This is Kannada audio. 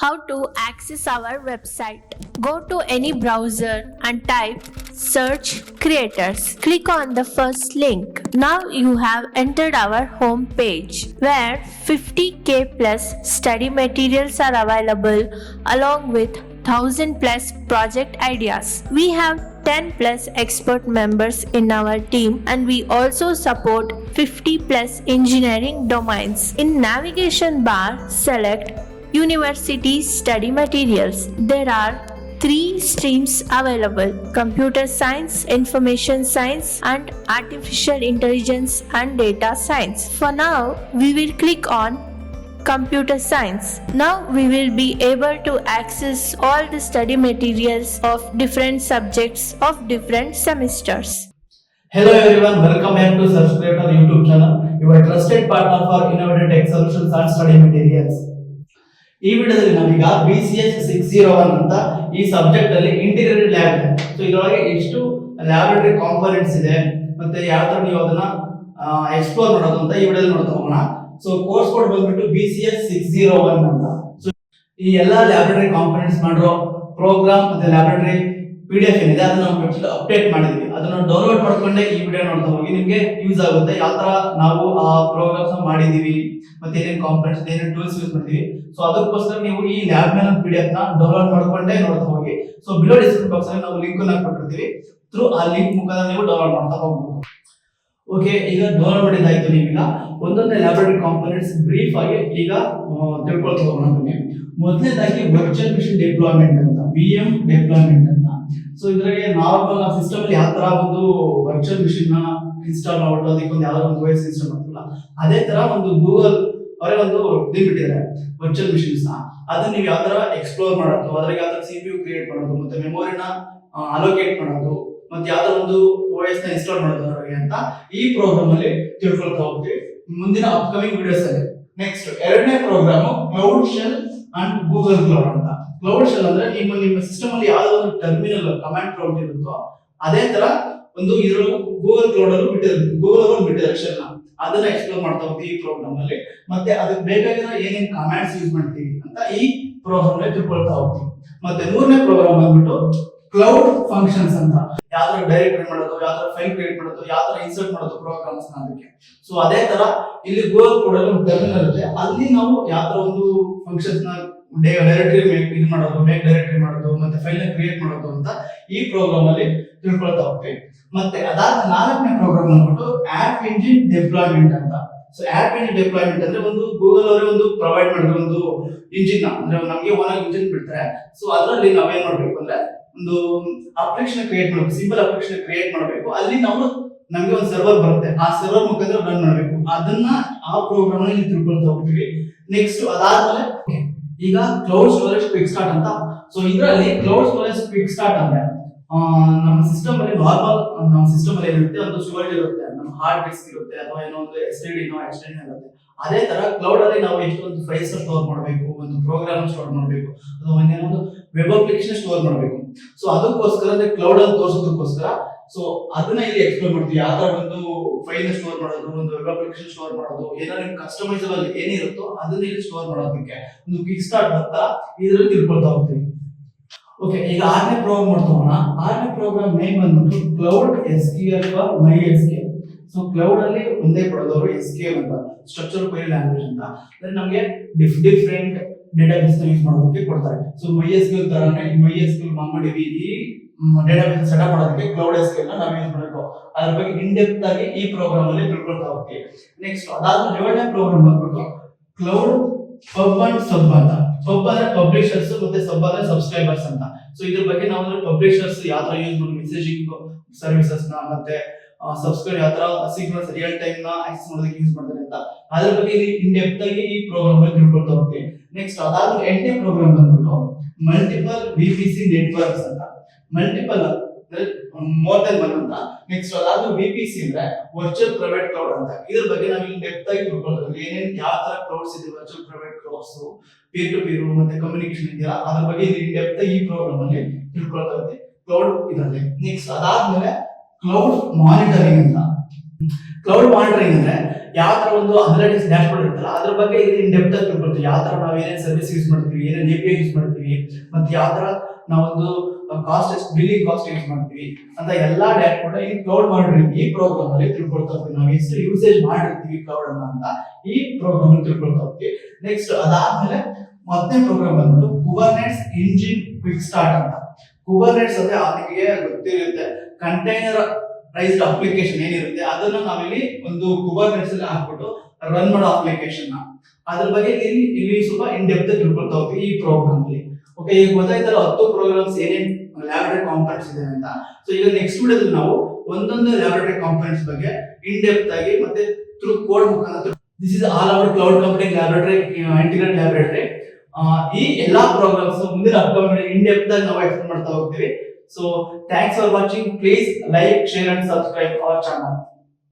how to access our website. Go to any browser and type search creators. Click on the first link. Now you have entered our home page where 50k plus study materials are available along with 1000 plus project ideas. We have 10 plus expert members in our team and we also support 50 plus engineering domains. In navigation bar, select University Study Materials. There are 3 streams available: Computer Science, Information Science and Artificial Intelligence and Data Science. For now, we will click on Computer Science. Now we will be able to access all the study materials of different subjects of different semesters. Hello everyone, welcome back to Subscribe to our YouTube channel, your trusted partner for innovative tech solutions and study materials. ಈ ವಿಡಿಯೋದಲ್ಲಿ ನಾವೀಗ BCS 601 ಅಂತ ಈ ಸಬ್ಜೆಕ್ಟ್ ಅಲ್ಲಿ ಇಂಟಿಗ್ರೇಟೆಡ್ ಲ್ಯಾಬ್ ಇದೆ. ಸೊ ಇದರೊಳಗೆ ಎಷ್ಟು ಲ್ಯಾಬೊರೇಟರಿ ಕಾಂಪೋನೆಂಟ್ಸ್ ಇದೆ ಮತ್ತೆ ಯಾವ ತರ ನೀವು ಅದನ್ನ ಎಕ್ಸ್ಪ್ಲೋರ್ ಮಾಡೋದು ಅಂತ ಈ ವಿಡಿಯೋದಲ್ಲಿ ನೋಡ್ತಾ ಹೋಗೋಣ. ಸೊ ಕೋರ್ಸ್ ಕೋಡ್ ಬಂದ್ಬಿಟ್ಟು BCS 601 ಅಂತ. ಸೊ ಈ ಎಲ್ಲಾ ಲ್ಯಾಬೊರೇಟರಿ ಕಾಂಪೋನೆಂಟ್ಸ್ ಮಾಡಿರೋ ಪ್ರೋಗ್ರಾಮ್ ಮತ್ತೆ ಲ್ಯಾಬೊರೇಟರಿ PDF ಏನಿದೆ ಅದನ್ನ ನಾವು ವೆಬ್ಸೈಟ್ ಅಪ್ಡೇಟ್ ಮಾಡಿದ್ವಿ. ಅದನ್ನ ಡೌನ್ಲೋಡ್ ಮಾಡ್ಕೊಂಡೆ ಈ ವಿಡಿಯೋ ನೋಡ್ತಾ ಹೋಗಿ ನಿಮಗೆ ಯೂಸ್ ಆಗುತ್ತೆ. ಯಾವ ತರ ನಾವು ಆ ಪ್ರೋಗ್ರಾಮ್ಸ್ ಮಾಡಿದೀವಿ ಮತ್ತೆ ಏನೇನು ಕಾಂಪೋನೆಂಟ್ಸ್ ಏನೇನು ಟೂಲ್ಸ್ ಯೂಸ್ ಮಾಡ್ತೀವಿ. ಸೊ ಅದಕ್ಕೋಸ್ಕರ ನೀವು ಈ ಲ್ಯಾಬ್ ಮೇಲ್ PDF ನ ಡೌನ್ಲೋಡ್ ಮಾಡ್ಕೊಂಡೆ ನೋಡ್ತಾ ಹೋಗಿ. ಸೊ ಬಿಲೋ ಡಿಸ್ಕ್ರಿಪ್ಷನ್ ಬಾಕ್ಸ್ ಅಲ್ಲಿ ನಾವು ಲಿಂಕ್ ಅನ್ನು ಕೊಟ್ಟಿರ್ತೀವಿ. ಥ್ರೂ ಆ ಲಿಂಕ್ ಮುಖಾಂತರ ನೀವು ಡೌನ್ಲೋಡ್ ಮಾಡ್ತಾ ಹೋಗಬಹುದು. ಓಕೆ, ಈಗ ಡೌನ್ಲೋಡ್ ಮಾಡಿದಾಯ್ತು. ನೀವೀಗ ಒಂದೊಂದೇ ಲ್ಯಾಬೊರೇಟರಿ ಕಾಂಪೋನೆಂಟ್ಸ್ ಬ್ರೀಫ್ ಆಗಿ ಈಗ ತಿಳ್ಕೊಳ್ತಾ ಹೋಗೋಣ. ಬನ್ನಿ. ಮೊದಲನೇದಾಗಿ ವರ್ಚುವಲ್ ಮಿಷನ್ ಡಿಪ್ಲಾಯ್ಮೆಂಟ್ ಅಂತ, VM ಡಿಪ್ಲಾಯ್ಮೆಂಟ್ ಅಂತ. ಸೊ ಇದ್ರಾಗೆ ನಾರ್ಮಲ್ ಸಿಸ್ಟಮ್ ಅಲ್ಲಿ ಯಾವ ತರ ಒಂದು ವರ್ಚುವಲ್ ಮಿಷನ್ ನ ಇನ್ಸ್ಟಾಲ್ ಮಾಡ್ಬಿಟ್ಟು ಅದಕ್ಕೆ ಒಂದು ಯಾವ್ದೋ ಒಂದು OS ಇನ್ಸ್ಟಾಲ್ ಮಾಡ್ತೀವಲ್ಲ, ಅದೇ ತರ ಒಂದು ಗೂಗಲ್ ಅವರೇ ಒಂದು ಬಿಟ್ಟಿದ್ದಾರೆ ವರ್ಚುವಲ್ ಮಿಷನ್ಸ್ ನ. ಅದನ್ನ ನೀವು ಯಾವ ತರ ಎಕ್ಸ್ಪ್ಲೋರ್ ಮಾಡೋದು, ಅದ್ರಾಗ ಯಾವ ತರ CPU ಕ್ರಿಯೇಟ್ ಮಾಡೋದು ಮತ್ತೆ ಮೆಮೊರಿನ ಅಲೋಕೇಟ್ ಮಾಡೋದು ಮತ್ತೆ ಯಾವ ತರ ಒಂದು OS ನ ಇನ್ಸ್ಟಾಲ್ ಮಾಡೋದು ಅಂತ ಈ ಪ್ರೋಗ್ರಾಮ್ ಅಲ್ಲಿ ತಿಳ್ಕೊಳ್ತಾ ಹೋಗ್ತೀವಿ ಮುಂದಿನ ಅಪ್ಕಮಿಂಗ್ ವಿಡಿಯೋಸ್ ಅಲ್ಲಿ. ನೆಕ್ಸ್ಟ್ ಎರಡನೇ program cloud shell and Google cloud ಅಂತ. ಕ್ಲೌಡ್ ಶೆಲ್ ಅಂದ್ರೆ ನಿಮ್ಮ ಸಿಸ್ಟಮ್ ಅಲ್ಲಿ ಯಾವ್ದೋ ಒಂದು ಟರ್ಮಿನಲ್ ಕಮಾಂಡ್ ಪ್ರಾಂಪ್ಟ್ ಇರುತ್ತೋ ಅದೇ ತರ ಒಂದು ಇದ್ರೊಳಗೆ ಗೂಗಲ್ ಕ್ಲೌಡ್ ಅಲ್ಲೂ ಬಿಟ್ಟಿರುತ್ತೆ, ಗೂಗಲ್ ಅವರು ಬಿಟ್ಟಿದ್ದಾರೆ ಶೆಲ್ ನ. ಅದನ್ನ ಎಕ್ಸ್ಪ್ಲೋರ್ ಮಾಡ್ತಾ ಹೋಗ್ತೀವಿ ಈ ಪ್ರೋಗ್ರಾಮ್ ಅಲ್ಲಿ. ಮತ್ತೆ ಅದಕ್ಕೆ ಬೇಕಾಗಿರೋ ಏನೇನ್ ಕಮಾಂಡ್ಸ್ ಯೂಸ್ ಮಾಡ್ತೀವಿ ಅಂತ ಈ ಪ್ರೋಗ್ರಾಮ್ ಅಲ್ಲಿ ತಿಳ್ಕೊಳ್ತಾ ಹೋಗ್ತೀವಿ. ಮತ್ತೆ ಮೂರನೇ ಪ್ರೋಗ್ರಾಮ್ ಬಂದ್ಬಿಟ್ಟು ಕ್ಲೌಡ್ ಫಂಕ್ಷನ್ಸ್ ಅಂತ. ಯಾವ ತರ ಡೈರೆಕ್ಟರಿ ಮಾಡೋದು, ಯಾವ ತರ ಫೈಲ್ ಕ್ರಿಯೇಟ್ ಮಾಡೋದು, ಯಾವ ತರ ಇನ್ಸರ್ಟ್ ಮಾಡೋದು ಪ್ರೋಗ್ರಾಮ್ಸ್ ಅದಕ್ಕೆ. ಸೊ ಅದೇ ತರ ಇಲ್ಲಿ ಗೂಗಲ್ ಕ್ಲೌಡ್ ಅಲ್ಲಿ ಒಂದು ಟರ್ಮಿನಲ್ ಇರುತ್ತೆ, ಅಲ್ಲಿ ನಾವು ಯಾವ ತರ ಒಂದು ಫಂಕ್ಷನ್ಸ್ ನ ಡೈರೆಕ್ಟರಿ ಇದು ಮಾಡೋದು, ಮೇಕ್ ಡೈರೆಕ್ಟರಿ ಮಾಡೋದು ಮತ್ತೆ ಫೈಲ್ ನ ಕ್ರಿಯೇಟ್ ಮಾಡೋದು ಅಂತ ಈ ಪ್ರೋಗ್ರಾಮ್ ಅಲ್ಲಿ ತಿಳ್ಕೊಳ್ತಾ ಹೋಗ್ತೀವಿ. ಮತ್ತೆ ಅದಾದ ನಾಲ್ಕನೇ ಪ್ರೋಗ್ರಾಮ್ ಬಂದ್ಬಿಟ್ಟು ಆಪ್ ಇಂಜಿನ್ ಡಿಪ್ಲಾಯ್ಮೆಂಟ್ ಅಂತ. ಸೊ ಆಪ್ ಇಂಜಿನ್ ಡಿಪ್ಲಾಯ್ಮೆಂಟ್ ಅಂದ್ರೆ ಒಂದು ಗೂಗಲ್ ಅವರೇ ಒಂದು ಪ್ರೊವೈಡ್ ಮಾಡಿರೋ ಒಂದು ಇಂಜಿನ್ ಅಂದ್ರೆ ನಮಗೆ ಓನಾಗಿ ಇಂಜಿನ್ ಬಿಡ್ತಾರೆ. ಸೊ ಅದರಲ್ಲಿ ನಾವೇನ್ ಮಾಡ್ಬೇಕು ಅಂದ್ರೆ ಒಂದು ಅಪ್ಲಿಕೇಶನ್ ಕ್ರಿಯೇಟ್ ಮಾಡಬೇಕು, ಸಿಂಪಲ್ ಅಪ್ಲಿಕೇಶನ್ ಕ್ರಿಯೇಟ್ ಮಾಡಬೇಕು. ಅಲ್ಲಿ ನಾವು ನಮಗೆ ಒಂದು ಸರ್ವರ್ ಬರುತ್ತೆ, ಆ ಸರ್ವರ್ ಮುಖಾಂತರ ರನ್ ಮಾಡಬೇಕು. ಅದನ್ನ ಆ ಪ್ರೋಗ್ರಾಮ್ ಅಲ್ಲಿ ತಿಳ್ಕೊಳ್ತಾ ಹೋಗ್ತೀವಿ. ನೆಕ್ಸ್ಟ್ ಅದಾದ್ಮೇಲೆ ಈಗ ಕ್ಲೌಡ್ ಸ್ಟೋರೇಜ್ ಕ್ವಿಕ್ ಸ್ಟಾರ್ಟ್ ಅಂತ. ಸೊ ಇದರಲ್ಲಿ ಕ್ಲೌಡ್ ಸ್ಟೋರೇಜ್ ಕ್ವಿಕ್ ಸ್ಟಾರ್ಟ್ ಅಂದ್ರೆ ನಮ್ಮ ಸಿಸ್ಟಮ್ ಅಲ್ಲಿ ನಾರ್ಮಲ್ ನಮ್ಮ ಸಿಸ್ಟಮ್ ಅಲ್ಲಿ ಇರುತ್ತೆ ಒಂದು ಸ್ಟೋರೇಜ್ ಇರುತ್ತೆ, ನಮ್ಮ ಹಾರ್ಡ್ ಡಿಸ್ಕ್ ಇರುತ್ತೆ ಅಥವಾ ಏನೋ ಒಂದು SSD ಇರುತ್ತೆ. ಅದೇ ತರ ಕ್ಲೌಡ್ ಅಲ್ಲಿ ನಾವು ಎಷ್ಟೊಂದು ಫೈಲ್ಸ್ ಸ್ಟೋರ್ ಮಾಡಬೇಕು, ಒಂದು ಪ್ರೋಗ್ರಾಮ್ ಸ್ಟೋರ್ ಮಾಡಬೇಕು ಅಥವಾ ಒಂದೇನೊಂದು ವೆಬ್ ಅಪ್ಲಿಕೇಶನ್ ಸ್ಟೋರ್ ಮಾಡಬೇಕು. ಸೊ ಅದಕ್ಕೋಸ್ಕರ ಅಂದ್ರೆ ಕ್ಲೌಡ್ ಅಲ್ಲಿ ತೋರಿಸೋದಕ್ಕೋಸ್ಕರ ಸೊ ಅದನ್ನ ಇಲ್ಲಿ ಎಕ್ಸ್ಪ್ಲೋರ್ ಮಾಡ್ತೀವಿ. ಯಾವ ತರ ಒಂದು ಫೈಲ್ ಸ್ಟೋರ್ ಮಾಡೋದು, ಒಂದು ವೆಬ್ ಅಪ್ಲಿಕೇಶನ್ ಸ್ಟೋರ್ ಮಾಡೋದು, ಏನಾದ್ರು ಕಸ್ಟಮೈಸಬಲ್ ಏನಿರುತ್ತೋ ಅದನ್ನ ಇಲ್ಲಿ ಸ್ಟೋರ್ ಮಾಡೋದಕ್ಕೆ ಒಂದು ಕ್ವಿಕ್ ಸ್ಟಾರ್ಟ್ ಅಂತ ಇದರಲ್ಲಿ ತಿಳ್ಕೊಳ್ತಾ ಹೋಗ್ತೀವಿ. ಓಕೆ, ಈಗ ಆರನೇ ಪ್ರೋಗ್ರಾಮ್ ಮಾಡ್ತಾ ಹೋಗೋಣ. ಆರನೇ ಪ್ರೋಗ್ರಾಮ್ ನೇಮ್ ಬಂದ್ಬಿಟ್ಟು cloud SQL for MySQL. So cloud ಅಲ್ಲಿ ಒಂದೇ ಕೊಡೋದವರು SQL ಅಂತ, ಸ್ಟ್ರಕ್ಚರ್ ಕ್ವೆರಿ ಲ್ಯಾಂಗ್ವೇಜ್ ಅಂತ. ಅಂದ್ರೆ ನಮಗೆ ಡಿಫ್ರೆಂಟ್ ಡೇಟಾಬೇಸ್ ಯೂಸ್ ಮಾಡೋದಕ್ಕೆ ಕೊಡ್ತಾರೆ. ಸೊ MySQL ತರನೇ MySQL ಮಾಡಿವಿ ಈ ಡೇಟಾಬೇಸ್ ಸೆಟಪ್ ಮಾಡೋದಕ್ಕೆ ಕ್ಲೌಡ್ SQL ನ ನಾವು ಯೂಸ್ ಮಾಡಬೇಕು. ಅದ್ರ ಬಗ್ಗೆ ಇನ್ ಡೆಪ್ತ್ ಆಗಿ ಈ ಪ್ರೋಗ್ರಾಮ್ ಅಲ್ಲಿ ತಿಳ್ಕೊಳ್ತಾ ಹೋಗ್ತೀವಿ. ನೆಕ್ಸ್ಟ್ ಅದಾದ್ಮೇಲೆ ಏಳನೇ ಪ್ರೋಗ್ರಾಮ್ ಬಂದ್ಬಿಟ್ಟು ಕ್ಲೌಡ್ ಪಬ್ ಅಂಡ್ ಸಬ್ ಅಂತ. ಪಬ್ ಅಂದ್ರೆ ಪಬ್ಲಿಷರ್ಸ್ ಮತ್ತೆ ಸಬ್ ಅಂದ್ರೆ ಸಬ್ಸ್ಕ್ರೈಬರ್ಸ್ ಅಂತ. ಸೊ ಇದ್ರ ಬಗ್ಗೆ ನಾವು ಪಬ್ಲಿಷರ್ಸ್ ಯಾವ ತರ ಯೂಸ್ ಮಾಡಿ ಮೆಸೇಜಿಂಗ್ ಸರ್ವಿಸಸ್ ನ ಮತ್ತೆ ಸಬ್ಸ್ಕ್ರೈಬ್ ಯಾವ ತರ ಸಿಗ್ನಲ್ಸ್ ರಿಯಲ್ ಟೈಮ್ ನ ಆಕ್ಸೆಸ್ ಮಾಡೋದಕ್ಕೆ ಯೂಸ್ ಮಾಡ್ತಾರೆ ಅಂತ ಅದ್ರ ಬಗ್ಗೆ ಇನ್ ಡೆಪ್ತ್ ಆಗಿ ಈ ಪ್ರೋಗ್ರಾಮ್ ಅಲ್ಲಿ ತಿಳ್ಕೊಳ್ತಾ ಹೋಗ್ತೀವಿ. ನೆಕ್ಸ್ಟ್ ಅದಾದ್ಮೇಲೆ 8ನೇ ಪ್ರೋಗ್ರಾಮ್ ಬಂದ್ಬಿಟ್ಟು ಮಲ್ಟಿಪಲ್ VPC ನೆಟ್ವರ್ಕ್ಸ್ ಅಂತ. ಮಲ್ಟಿಪಲ್ ಅಂದ್ರೆ ಮೋರ್ ದೆನ್ ಒನ್ ಅಂತ. ನೆಕ್ಸ್ಟ್ ಅದಾದ್ಮೇಲೆ VPC ಅಂದ್ರೆ ವರ್ಚುವಲ್ ಪ್ರೈವೇಟ್ ಕ್ಲೌಡ್ ಅಂತ. ಇದ್ರ ಬಗ್ಗೆ ನಾವು ಇಲ್ಲಿ ಡೆಪ್ತ್ ಆಗಿ ತಿಳ್ಕೊಳ್ತೀವಿ. ಏನೇನು ಯಾವ ತರ ಕ್ಲೌಡ್ಸ್ ಇದೆ, virtual private clouds, peer to peer ಮತ್ತೆ ಕಮ್ಯುನಿಕೇಶನ್ ಇದೆಯಲ್ಲ ಅದ್ರ ಬಗ್ಗೆ ಇಲ್ಲಿ ಇನ್ ಡೆಪ್ತ್ ಈ ಪ್ರೋಗ್ರಾಮ್ ಅಲ್ಲಿ ತಿಳ್ಕೊಳ್ತಾ ಇದ್ದೀವಿ ಕ್ಲೌಡ್ ಇದರಲ್ಲಿ. ನೆಕ್ಸ್ಟ್ ಅದಾದ್ಮೇಲೆ ಕ್ಲೌಡ್ ಮಾನಿಟರಿಂಗ್ ಅಂತ. ಕ್ಲೌಡ್ ಮಾನಿಟರಿಂಗ್ ಅಂದ್ರೆ ಯಾವ ತರ ಒಂದು ಅನಲಿಟಿಕ್ಸ್ ಡ್ಯಾಶ್ ಬೋರ್ಡ್ ಇರುತ್ತಲ್ಲ ಅದ್ರ ಬಗ್ಗೆ ಇಲ್ಲಿ ಇನ್ ಡೆಪ್ತ್ ಆಗಿ ತಿಳ್ಕೊಳ್ತೀವಿ. ಯಾವ ತರ ನಾವು ಏನೇನು ಸರ್ವಿಸ್ ಯೂಸ್ ಮಾಡ್ತೀವಿ, ಏನೇನು API ಯೂಸ್ ಮಾಡ್ತೀವಿ, ಮತ್ತೆ ಯಾವ ತರ ನಾವೊಂದು ಕಾಸ್ಟ್ ಬಿಲ್ಲಿಂಗ್ ಕಾಸ್ಟ್ ಯೂಸ್ ಮಾಡ್ತೀವಿ ಅಂತ ಎಲ್ಲಾ ಡ್ಯಾಶ್ ಬೋರ್ಡ್ ಈ ಕ್ಲೌಡ್ ಮಾನಿಟರಿಂಗ್ ಈ ಪ್ರೋಗ್ರಾಮ್ ಅಲ್ಲಿ ತಿಳ್ಕೊಳ್ತಾ ಹೋಗ್ತೀವಿ. ನಾವು ಎಷ್ಟು ಯೂಸೇಜ್ ಮಾಡಿರ್ತೀವಿ ಕ್ಲೌಡ್ ಅನ್ನ ಅಂತ ಈ ಪ್ರೋಗ್ರಾಮ್ ಅಲ್ಲಿ ತಿಳ್ಕೊಳ್ತಾ ಹೋಗ್ತೀವಿ. ನೆಕ್ಸ್ಟ್ ಅದಾದ್ಮೇಲೆ ಮತ್ತೆ ಪ್ರೋಗ್ರಾಮ್ ಬಂದ್ಬಿಟ್ಟು ಕುಬರ್ನೆಟ್ಸ್ ಇಂಜಿನ್ ಕ್ವಿಕ್ ಸ್ಟಾರ್ಟ್ ಅಂತ. ಕುಬರ್ನೆಟ್ಸ್ ಅಂದ್ರೆ ನಿಮಗೆ ಗೊತ್ತಿರುತ್ತೆ, ಕಂಟೈನರ್ ರೈಸ್ಡ್ ಅಪ್ಲಿಕೇಶನ್ ಏನಿರುತ್ತೆ ಅದನ್ನ ನಾವಿಲ್ಲಿ ಒಂದು ಕುಬರ್ನೆಟ್ಸ್ ಅಲ್ಲಿ ಹಾಕ್ಬಿಟ್ಟು ರನ್ ಮಾಡೋ ಅಪ್ಲಿಕೇಶನ್ ಅದ್ರ ಬಗ್ಗೆ ಇಲ್ಲಿ ಸ್ವಲ್ಪ ಇನ್ ಡೆಪ್ತ್ ತಿಳ್ಕೊಳ್ತಾ ಹೋಗ್ತೀವಿ ಈ ಪ್ರೋಗ್ರಾಮ್ ಅಲ್ಲಿ. ಓಕೆ, ಈಗ ಗೊತ್ತಾಯ್ತಲ್ಲ 10 ಪ್ರೋಗ್ರಾಮ್ಸ್ ಏನೇನ್ ಲ್ಯಾಬೊರೇಟರಿ ಕಾಂಪೊನೆಂಟ್ಸ್ ಇದೆ ಅಂತ. ಸೊ ಈಗ ನೆಕ್ಸ್ಟ್ ವಿಡಿಯೋದಲ್ಲಿ ನಾವು ಒಂದೊಂದು ಲ್ಯಾಬೊರೇಟರಿ ಕಾಂಪೊನೆಂಟ್ಸ್ ಬಗ್ಗೆ ಇನ್ ಡೆಪ್ತ್ ಆಗಿ ಮತ್ತೆ ಥ್ರೂ ಕೋಡ್ ಮುಖಾಂತರ this is all our cloud computing laboratory integrated laboratory ಈ ಎಲ್ಲಾ ಪ್ರೋಗ್ರಾಮ್ಸ್ ಮುಂದಿನ ಅಪ್ಕಮಿಂಗ್ ಇನ್ ಡೆಪ್ತ್ ಆಗಿ ನಾವು ಎಕ್ಸ್ಪ್ಲೇನ್ ಮಾಡ್ತಾ ಹೋಗ್ತೀವಿ. So thanks for watching. Please like, share and subscribe our channel.